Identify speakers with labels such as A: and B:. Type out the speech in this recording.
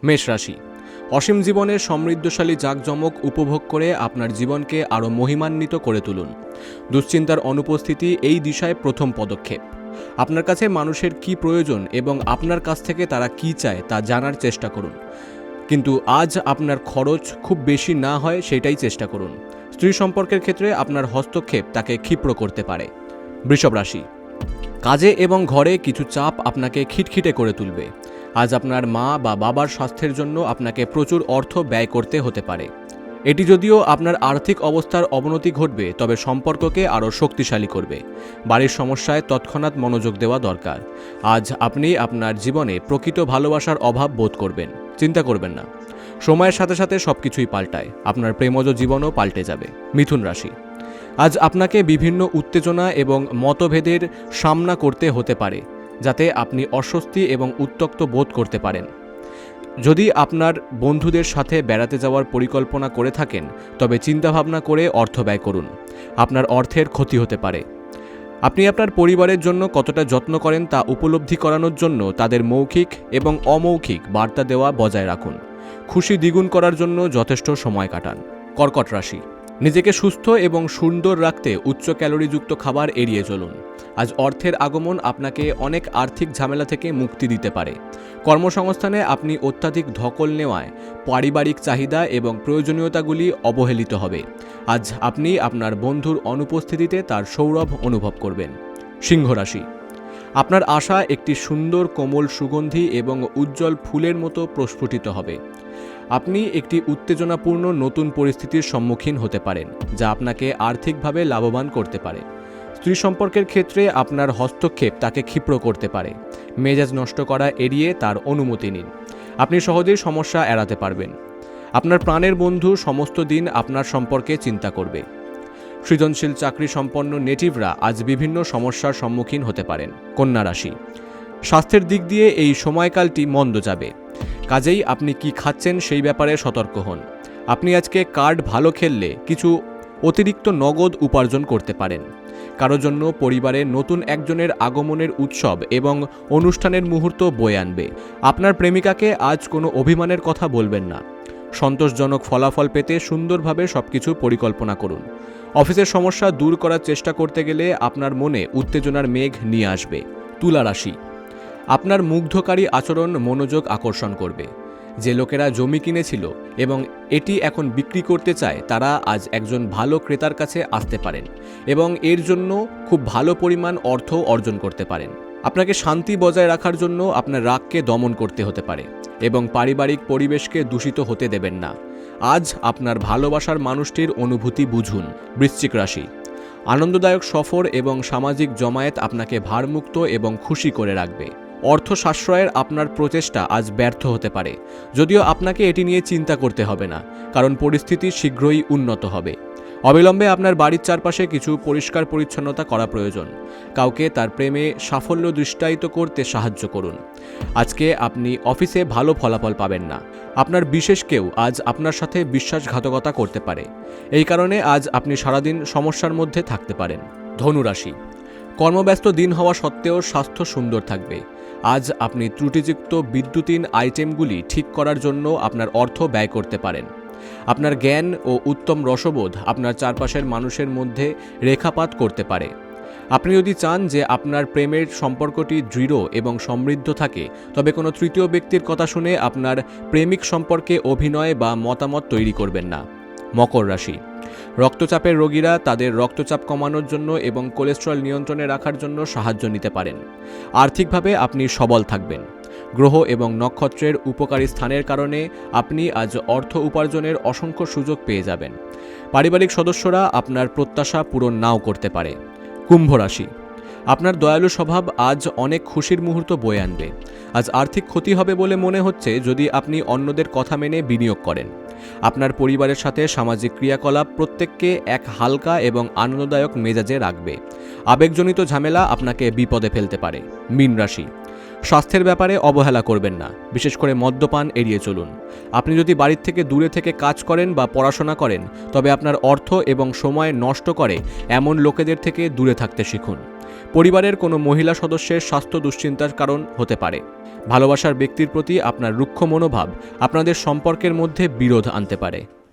A: মেষ রাশি, অসীম জীবনের সমৃদ্ধশালী জাঁকজমক উপভোগ করে আপনার জীবনকে আরও মহিমান্বিত করে তুলুন। দুশ্চিন্তার অনুপস্থিতি এই দিশায় প্রথম পদক্ষেপ। আপনার কাছে মানুষের কি প্রয়োজন এবং আপনার কাছ থেকে তারা কি চায় তা জানার চেষ্টা করুন, কিন্তু আজ আপনার খরচ খুব বেশি না হয় সেটাই চেষ্টা করুন। স্ত্রী সম্পর্কের ক্ষেত্রে আপনার হস্তক্ষেপ তাকে ক্ষিপ্র করতে পারে। বৃষভ রাশি, কাজে এবং ঘরে কিছু চাপ আপনাকে খিটখিটে করে তুলবে। আজ আপনার মা বা বাবার স্বাস্থ্যের জন্য আপনাকে প্রচুর অর্থ ব্যয় করতে হতে পারে। এটি যদিও আপনার আর্থিক অবস্থার অবনতি ঘটবে, তবে সম্পর্ককে আরও শক্তিশালী করবে। বাড়ির সমস্যায় তৎক্ষণাৎ মনোযোগ দেওয়া দরকার। আজ আপনি আপনার জীবনে প্রকৃত ভালোবাসার অভাব বোধ করবেন। চিন্তা করবেন না, সময়ের সাথে সাথে সবকিছুই পাল্টায়। আপনার প্রেমজ জীবনও পাল্টে যাবে। মিথুন রাশি, আজ আপনাকে বিভিন্ন উত্তেজনা এবং মতভেদের সামনা করতে হতে পারে, যাতে আপনি অস্বস্তি এবং উত্ত্যক্ত বোধ করতে পারেন। যদি আপনার বন্ধুদের সাথে বেড়াতে যাওয়ার পরিকল্পনা করে থাকেন, তবে চিন্তাভাবনা করে অর্থ ব্যয় করুন। আপনার অর্থের ক্ষতি হতে পারে। আপনি আপনার পরিবারের জন্য কতটা যত্ন করেন তা উপলব্ধি করানোর জন্য তাদের মৌখিক এবং অমৌখিক বার্তা দেওয়া বজায় রাখুন। খুশি দ্বিগুণ করার জন্য যথেষ্ট সময় কাটান। কর্কট রাশি, নিজেকে সুস্থ এবং সুন্দর রাখতে উচ্চ ক্যালোরিযুক্ত খাবার এড়িয়ে চলুন। আজ অর্থের আগমন আপনাকে অনেক আর্থিক ঝামেলা থেকে মুক্তি দিতে পারে। কর্মসংস্থানে আপনি অত্যাধিক ধকল নেওয়ায় পারিবারিক চাহিদা এবং প্রয়োজনীয়তাগুলি অবহেলিত হবে। আজ আপনি আপনার বন্ধুর অনুপস্থিতিতে তার সৌরভ অনুভব করবেন। সিংহ রাশি, আপনার আশা একটি সুন্দর কোমল সুগন্ধি এবং উজ্জ্বল ফুলের মতো প্রস্ফুটিত হবে। আপনি একটি উত্তেজনাপূর্ণ নতুন পরিস্থিতির সম্মুখীন হতে পারেন, যা আপনাকে আর্থিকভাবে লাভবান করতে পারে। স্ত্রী সম্পর্কের ক্ষেত্রে আপনার হস্তক্ষেপ তাকে ক্ষিপ্র করতে পারে। মেজাজ নষ্ট করা এড়িয়ে তার অনুমতি নিন। আপনি সহজেই সমস্যা এড়াতে পারবেন। আপনার প্রাণের বন্ধু সমস্ত দিন আপনার সম্পর্কে চিন্তা করবে। সৃজনশীল চাকরি সম্পন্ন নেটিভরা আজ বিভিন্ন সমস্যার সম্মুখীন হতে পারেন। কন্যা রাশি, স্বাস্থ্যের দিক দিয়ে এই সময়কালটি মন্দ যাবে। কাজেই আপনি কি খাচ্ছেন সেই ব্যাপারে সতর্ক হন। আপনি আজকে কার্ড ভালো খেললে কিছু অতিরিক্ত নগদ উপার্জন করতে পারেন। কারো জন্য পরিবারে নতুন একজনের আগমনের উৎসব এবং অনুষ্ঠানের মুহূর্ত বয়ে আনবে। আপনার প্রেমিকাকে আজ কোনো অভিমানের কথা বলবেন না। সন্তোষজনক ফলাফল পেতে সুন্দরভাবে সবকিছু পরিকল্পনা করুন। অফিসের সমস্যা দূর করার চেষ্টা করতে গেলে আপনার মনে উত্তেজনার মেঘ নিয়ে আসবে। তুলা রাশি, আপনার মুগ্ধকারী আচরণ মনোযোগ আকর্ষণ করবে। যে লোকেরা জমি কিনেছিল এবং এটি এখন বিক্রি করতে চায়, তারা আজ একজন ভালো ক্রেতার কাছে আসতে পারেন এবং এর জন্য খুব ভালো পরিমাণ অর্থ অর্জন করতে পারেন। আপনাকে শান্তি বজায় রাখার জন্য আপনার রাগকে দমন করতে হতে পারে এবং পারিবারিক পরিবেশকে দূষিত হতে দেবেন না। আজ আপনার ভালোবাসার মানুষটির অনুভূতি বুঝুন। বৃশ্চিক রাশি, আনন্দদায়ক সফর এবং সামাজিক জমায়েত আপনাকে ভারমুক্ত এবং খুশি করে রাখবে। অর্থ সাশ্রয়ের আপনার প্রচেষ্টা আজ ব্যর্থ হতে পারে, যদিও আপনাকে এটি নিয়ে চিন্তা করতে হবে না, কারণ পরিস্থিতি শীঘ্রই উন্নত হবে। অবিলম্বে আপনার বাড়ির চারপাশে কিছু পরিষ্কার পরিচ্ছন্নতা করা প্রয়োজন। কাউকে তার প্রেমে সাফল্য দৃষ্টায়িত করতে সাহায্য করুন। আজকে আপনি অফিসে ভালো ফলাফল পাবেন না। আপনার বিশেষ কেউ আজ আপনার সাথে বিশ্বাসঘাতকতা করতে পারে। এই কারণে আজ আপনি সারাদিন সমস্যার মধ্যে থাকতে পারেন। ধনুরাশি, কর্মব্যস্ত দিন হওয়া সত্ত্বেও স্বাস্থ্য সুন্দর থাকবে। আজ আপনি ত্রুটিযুক্ত বিদ্যুতিন আইটেমগুলি ঠিক করার জন্য আপনার অর্থ ব্যয় করতে পারেন। আপনার জ্ঞান ও উত্তম রসবোধ আপনার চারপাশের মানুষের মধ্যে রেখাপাত করতে পারে। আপনি যদি চান যে আপনার প্রেমের সম্পর্কটি দৃঢ় এবং সমৃদ্ধ থাকে, তবে কোনো তৃতীয় ব্যক্তির কথা শুনে আপনার প্রেমিক সম্পর্কে অভিনয় বা মতামত তৈরি করবেন না। মকর রাশি, রক্তচাপের রোগীরা তাদের রক্তচাপ কমানোর জন্য এবং কোলেস্টেরল নিয়ন্ত্রণে রাখার জন্য সাহায্য নিতে পারেন। আর্থিকভাবে আপনি সবল থাকবেন। গ্রহ এবং নক্ষত্রের উপকারী স্থানের কারণে আপনি আজ অর্থ উপার্জনের অসংখ্য সুযোগ পেয়ে যাবেন। পারিবারিক সদস্যরা আপনার প্রত্যাশা পূরণ নাও করতে পারে। কুম্ভ রাশি, আপনার দয়ালু স্বভাব আজ অনেক খুশির মুহূর্ত বয়ে আনবে। আজ আর্থিক ক্ষতি হবে বলে মনে হচ্ছে যদি আপনি অন্যদের কথা মেনে বিনিয়োগ করেন। আপনার পরিবারের সাথে সামাজিক ক্রিয়াকলাপ প্রত্যেককে এক হালকা এবং আনন্দদায়ক মেজাজে রাখবে। আবেগজনিত ঝামেলা আপনাকে বিপদে ফেলতে পারে। মীন রাশি, স্বাস্থ্যের ব্যাপারে অবহেলা করবেন না, বিশেষ করে মদ্যপান এড়িয়ে চলুন। আপনি যদি বাড়ির থেকে দূরে থেকে কাজ করেন বা পড়াশোনা করেন, তবে আপনার অর্থ এবং সময় নষ্ট করে এমন লোকেদের থেকে দূরে থাকতে শিখুন। পরিবারের কোনো মহিলা সদস্যের স্বাস্থ্য দুশ্চিন্তার কারণ হতে পারে। ভালোবাসার ব্যক্তির প্রতি আপনার রুক্ষ মনোভাব আপনাদের সম্পর্কের মধ্যে বিরোধ আনতে পারে।